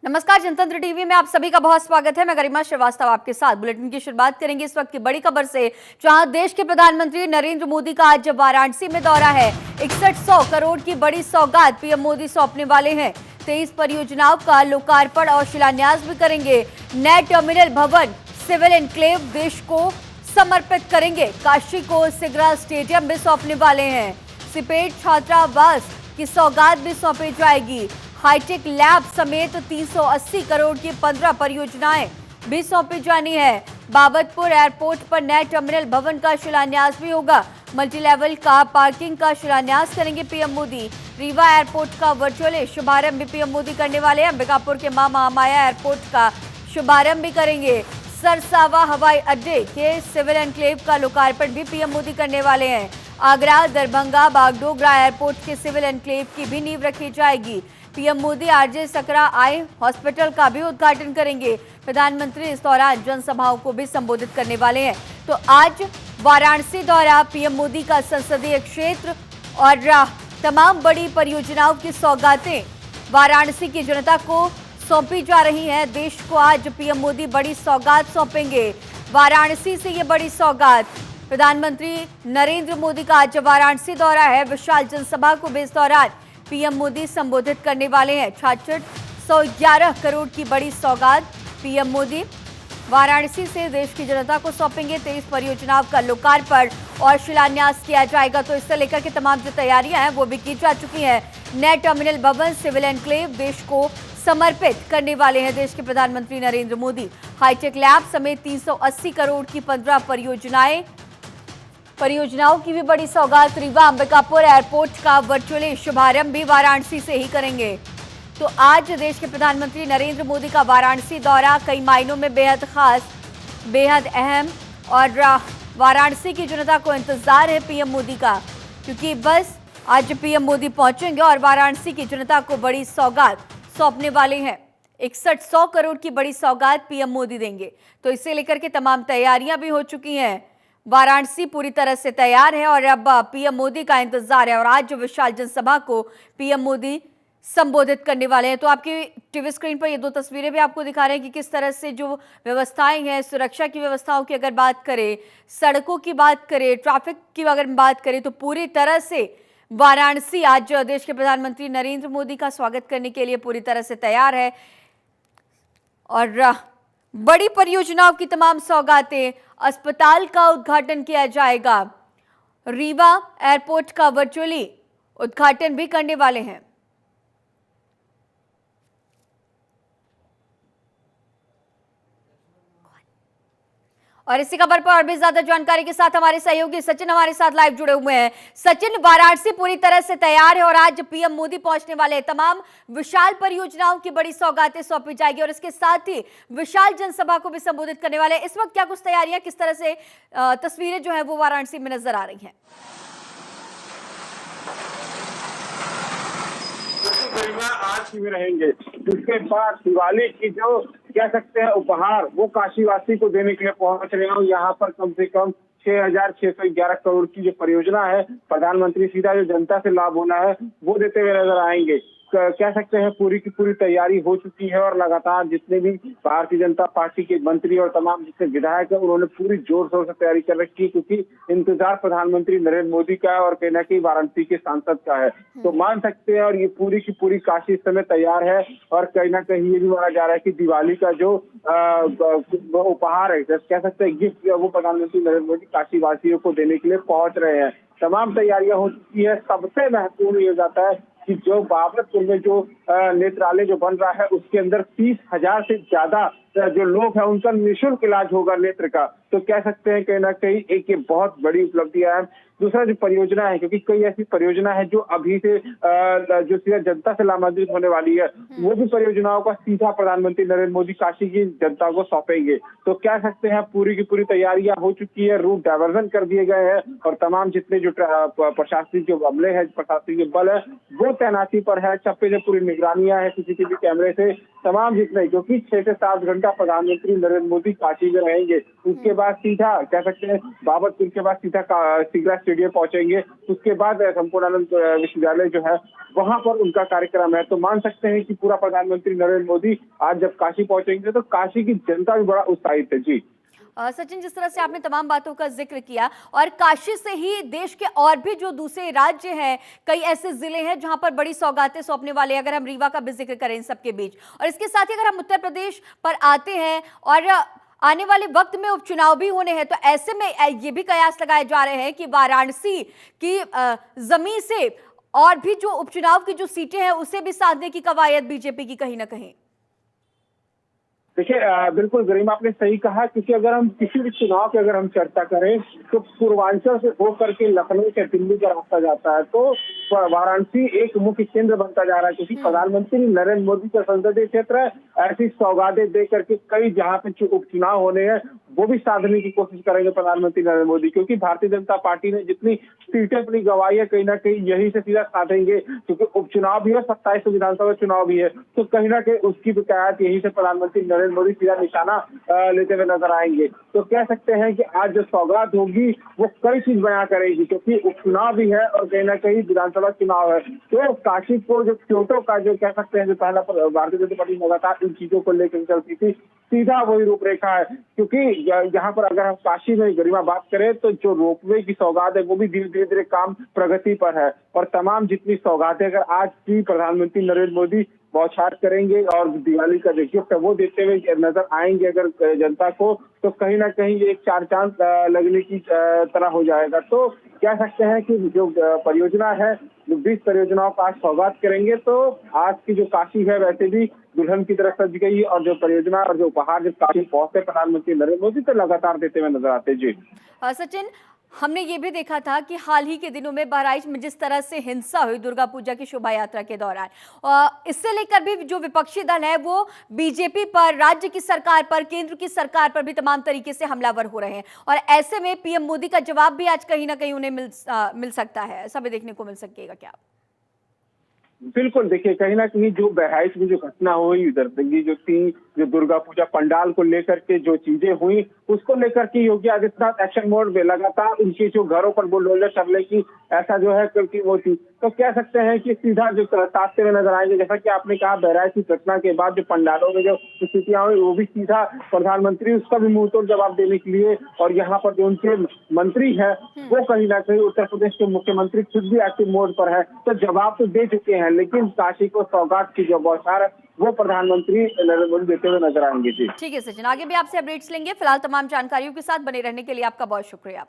नमस्कार, जनतंत्र टीवी में आप सभी का बहुत स्वागत है। मैं गरिमा श्रीवास्तव आपके साथ बुलेटिन की शुरुआत करेंगे इस वक्त की बड़ी खबर से, जहां देश के प्रधानमंत्री नरेंद्र मोदी का आज वाराणसी में दौरा है। 6100 करोड़ की बड़ी सौगात पीएम मोदी सौंपने वाले हैं। 23 परियोजनाओं का लोकार्पण और शिलान्यास भी करेंगे। नए टर्मिनल भवन, सिविल एन्क्लेव देश को समर्पित करेंगे। काशी को सिगरा स्टेडियम भी सौंपने वाले हैं। सिपेट छात्रावास की सौगात भी सौंपी जाएगी। हाईटेक लैब समेत 380 करोड़ की 15 परियोजनाएं भी सौंपी जानी है। बाबतपुर एयरपोर्ट पर नए टर्मिनल भवन का शिलान्यास भी होगा। मल्टी लेवल कार पार्किंग का शिलान्यास करेंगे पीएम मोदी। रीवा एयरपोर्ट का वर्चुअली शुभारंभ भी पीएम मोदी करने वाले हैं। अंबिकापुर के मां महामाया एयरपोर्ट का शुभारंभ भी करेंगे। सरसावा हवाई अड्डे के सिविल एन्क्लेव का लोकार्पण भी पीएम मोदी करने वाले हैं। आगरा, दरभंगा, बागडोगरा एयरपोर्ट के सिविल एन्क्लेव की भी नींव रखी जाएगी। PM Modi RJ Sakra eye hospital का भी उद्घाटन करेंगे। प्रधानमंत्री इस दौरान जनसभाओं को भी संबोधित करने वाले हैं। तो आज वाराणसी दौरा पीएम मोदी का संसदीय क्षेत्र और तमाम बड़ी परियोजनाओं की सौगातें वाराणसी की जनता को सौंपी जा रही हैं। देश को आज पीएम मोदी बड़ी सौगात सौंपेंगे। वाराणसी से ये बड़ी सौगात, प्रधानमंत्री नरेंद्र मोदी का आज वाराणसी दौरा है। विशाल जनसभा को भी इस दौरान पीएम मोदी संबोधित करने वाले हैं। 6611 करोड़ की बड़ी सौगात पीएम मोदी वाराणसी से देश की जनता को सौंपेंगे। 23 परियोजनाओं का लोकार्पण और शिलान्यास किया जाएगा। तो इससे लेकर के तमाम जो तैयारियां हैं वो भी की जा चुकी हैं। नए टर्मिनल भवन, सिविल एन्क्लेव देश को समर्पित करने वाले हैं देश के प्रधानमंत्री नरेंद्र मोदी। हाईटेक लैब समेत 380 करोड़ की 15 परियोजनाओं की भी बड़ी सौगात। रीवा अंबिकापुर एयरपोर्ट का वर्चुअली शुभारंभ भी वाराणसी से ही करेंगे। तो आज देश के प्रधानमंत्री नरेंद्र मोदी का वाराणसी दौरा कई मायनों में बेहद खास, बेहद अहम, और वाराणसी की जनता को इंतजार है पीएम मोदी का, क्योंकि बस आज पीएम मोदी पहुंचेंगे और वाराणसी की जनता को बड़ी सौगात सौंपने वाले हैं। 6100 करोड़ की बड़ी सौगात पीएम मोदी देंगे। तो इसे लेकर के तमाम तैयारियां भी हो चुकी हैं। वाराणसी पूरी तरह से तैयार है और अब पीएम मोदी का इंतजार है। और आज विशाल जनसभा को पीएम मोदी संबोधित करने वाले हैं। तो आपकी टीवी स्क्रीन पर ये दो तस्वीरें भी आपको दिखा रहे हैं कि किस तरह से जो व्यवस्थाएं हैं, सुरक्षा की व्यवस्थाओं की अगर बात करें, सड़कों की बात करें, ट्रैफिक की अगर बात करें, तो पूरी तरह से वाराणसी आज देश के प्रधानमंत्री नरेंद्र मोदी का स्वागत करने के लिए पूरी तरह से तैयार है। और बड़ी परियोजनाओं की तमाम सौगातें, अस्पताल का उद्घाटन किया जाएगा। रीवा एयरपोर्ट का वर्चुअली उद्घाटन भी करने वाले हैं। और इसी खबर पर और भी ज्यादा जानकारी के साथ हमारे सहयोगी सचिन हमारे साथ लाइव जुड़े हुए हैं। सचिन, वाराणसी पूरी तरह से तैयार है और आज पीएम मोदी पहुंचने वाले हैं। तमाम विशाल परियोजनाओं की बड़ी सौगातें सौंपी जाएगी और इसके साथ ही विशाल जनसभा को भी संबोधित करने वाले हैं। इस वक्त क्या कुछ तैयारियां, किस तरह से तस्वीरें जो है वो वाराणसी में नजर आ रही हैं? आज ही में रहेंगे, जिसके बाद दिवाली की जो कह सकते हैं उपहार, वो काशीवासी को देने के लिए पहुंच रहे हैं। यहाँ पर कम से कम 6611 करोड़ की जो परियोजना है, प्रधानमंत्री सीधा जो जनता से लाभ होना है वो देते हुए नजर आएंगे। कह सकते हैं पूरी की पूरी तैयारी हो चुकी है और लगातार जितने भी भारतीय जनता पार्टी के मंत्री और तमाम जितने विधायक हैं उन्होंने पूरी जोर शोर से तैयारी कर रखी है, क्योंकि इंतजार प्रधानमंत्री नरेंद्र मोदी का है और कहीं ना कहीं वाराणसी के सांसद का है। तो मान सकते हैं और ये पूरी की पूरी काशी इस समय तैयार है। और कहीं ना कहीं ये भी माना जा रहा है कि दिवाली का जो उपहार है, कह सकते हैं गिफ्ट, वो प्रधानमंत्री नरेंद्र मोदी काशी वासियों को देने के लिए पहुंच रहे हैं। तमाम तैयारियां हो चुकी है। सबसे महत्वपूर्ण ये जाता है कि जो बाबतपुर में जो नेत्रालय जो बन रहा है उसके अंदर 30,000 से ज्यादा जो लोग हैं उनका निःशुल्क इलाज होगा नेत्र का। तो कह सकते हैं कहीं ना कहीं एक ये बहुत बड़ी उपलब्धियां है। दूसरा जो परियोजना है, क्योंकि कई ऐसी परियोजना है जो अभी से जो सीधा जनता से लाभान्वित होने वाली है, वो भी परियोजनाओं का सीधा प्रधानमंत्री नरेंद्र मोदी काशी की जनता को सौंपेंगे। तो कह सकते हैं पूरी की पूरी तैयारियां हो चुकी है। रूट डायवर्जन कर दिए गए हैं और तमाम जितने जो प्रशासनिक जो अमले है, प्रशासनिक बल है, वो तैनाती पर है। चप्पे से पूरी निगरानियां है सीसीटीवी कैमरे से। तमाम जितने, जो कि 6 से 7 घंटे घंटा प्रधानमंत्री नरेंद्र मोदी काशी में रहेंगे। उसके बाद सीधा कह सकते हैं बाबतपुर के बाद सीधा सिगरा स्टेडियम पहुंचेंगे। उसके बाद संपूर्णानंद विश्वविद्यालय जो है वहां पर उनका कार्यक्रम है। तो मान सकते हैं कि पूरा प्रधानमंत्री नरेंद्र मोदी आज जब काशी पहुंचेंगे तो काशी की जनता भी बड़ा उत्साहित है। जी सचिन, जिस तरह से आपने तमाम बातों का जिक्र किया और काशी से ही देश के और भी जो दूसरे राज्य हैं, कई ऐसे जिले हैं जहां पर बड़ी सौगातें सौंपने वाले, अगर हम रीवा का भी जिक्र करें इन सबके बीच, और इसके साथ ही अगर हम उत्तर प्रदेश पर आते हैं और आने वाले वक्त में उपचुनाव भी होने हैं, तो ऐसे में ये भी कयास लगाए जा रहे हैं कि वाराणसी की जमीन से और भी जो उपचुनाव की जो सीटें हैं उसे भी साधने की कवायद बीजेपी की कहीं ना कहीं। देखिए बिल्कुल गरिमा, आपने सही कहा, क्योंकि अगर हम किसी भी चुनाव की अगर हम चर्चा करें तो पूर्वांचल से होकर के लखनऊ से दिल्ली का रास्ता जाता है, तो वाराणसी एक मुख्य केंद्र बनता जा रहा है, क्योंकि प्रधानमंत्री नरेंद्र मोदी का संसदीय क्षेत्र है। ऐसी सौगातें दे करके कई जहां पे उपचुनाव होने हैं वो भी साधने की कोशिश करेंगे प्रधानमंत्री नरेंद्र मोदी, क्योंकि भारतीय जनता पार्टी ने जितनी सीटें अपनी गंवाई है कहीं ना कहीं यही से सीधा साधेंगे, क्योंकि उपचुनाव भी है, 27 विधानसभा चुनाव भी है, तो कहीं ना कहीं उसकी शिकायत यही से प्रधानमंत्री नरेंद्र मोदी सीधा निशाना लेते हुए नजर आएंगे। तो कह सकते हैं कि आज जो सौगात होगी वो कई चीज बयां करेगी, क्योंकि उपचुनाव भी है और कहीं ना कहीं विधानसभा चुनाव है। तो काशी को जो क्योटो का जो कह सकते हैं जो पहला भारतीय जनता पार्टी लगातार इन चीजों को लेकर चलती थी, सीधा वही रूपरेखा है। क्योंकि यहाँ पर अगर हम काशी में गरिमा बात करें तो जो रोपवे की सौगात है वो भी धीरे धीरे काम प्रगति पर है, और तमाम जितनी सौगातें अगर आज की प्रधानमंत्री नरेंद्र मोदी बौछार करेंगे और दिवाली का जो गिफ्ट है वो देते हुए नजर आएंगे अगर जनता को, तो कहीं ना कहीं एक चार चांद लगने की तरह हो जाएगा। तो कह सकते हैं कि जो परियोजना है, जो 20 परियोजनाओं का आज सौगात करेंगे, तो आज की जो काशी है वैसे भी दुल्हन की तरह सज गई, और जो परियोजना और जो उपहार जब काशी पहुंचते प्रधानमंत्री नरेंद्र मोदी तो लगातार देते हुए नजर आते। जी सचिन, हमने ये भी देखा था कि हाल ही के दिनों में बहराइच में जिस तरह से हिंसा हुई दुर्गा पूजा की शोभा यात्रा के दौरान, इससे लेकर भी जो विपक्षी दल है वो बीजेपी पर, राज्य की सरकार पर, केंद्र की सरकार पर भी तमाम तरीके से हमलावर हो रहे हैं, और ऐसे में पीएम मोदी का जवाब भी आज कहीं ना कहीं उन्हें मिल सकता है, ऐसा भी देखने को मिल सकेगा क्या? बिल्कुल, देखिए कहीं ना कहीं जो बहराइच में जो घटना हुई, उधर जो थी जो दुर्गा पूजा पंडाल को लेकर के जो चीजें हुई उसको लेकर के योगी आदित्यनाथ एक्शन मोड में लगातार उनके जो घरों पर बुलडोजर चलने की ऐसा जो है क्योंकि वो थी, तो कह सकते हैं कि सीधा जो साधते हुए नजर आएंगे। जैसा कि आपने कहा बहराइच की घटना के बाद जो पंडालों में जो स्थितियां हुई वो भी सीधा प्रधानमंत्री उसका भी मुंहतोड़ जवाब देने के लिए, और यहाँ पर जो उनके मंत्री है वो कहीं ना कहीं उत्तर प्रदेश के मुख्यमंत्री खुद भी एक्टिव मोड पर है, तो जवाब तो दे चुके हैं, लेकिन काशी को सौगात की जो बौछार है वो प्रधानमंत्री नरेंद्र मोदी देते हुए नजर आएंगे। जी ठीक है सचिन, आगे भी आपसे अपडेट्स लेंगे। फिलहाल तमाम जानकारियों के साथ बने रहने के लिए आपका बहुत शुक्रिया।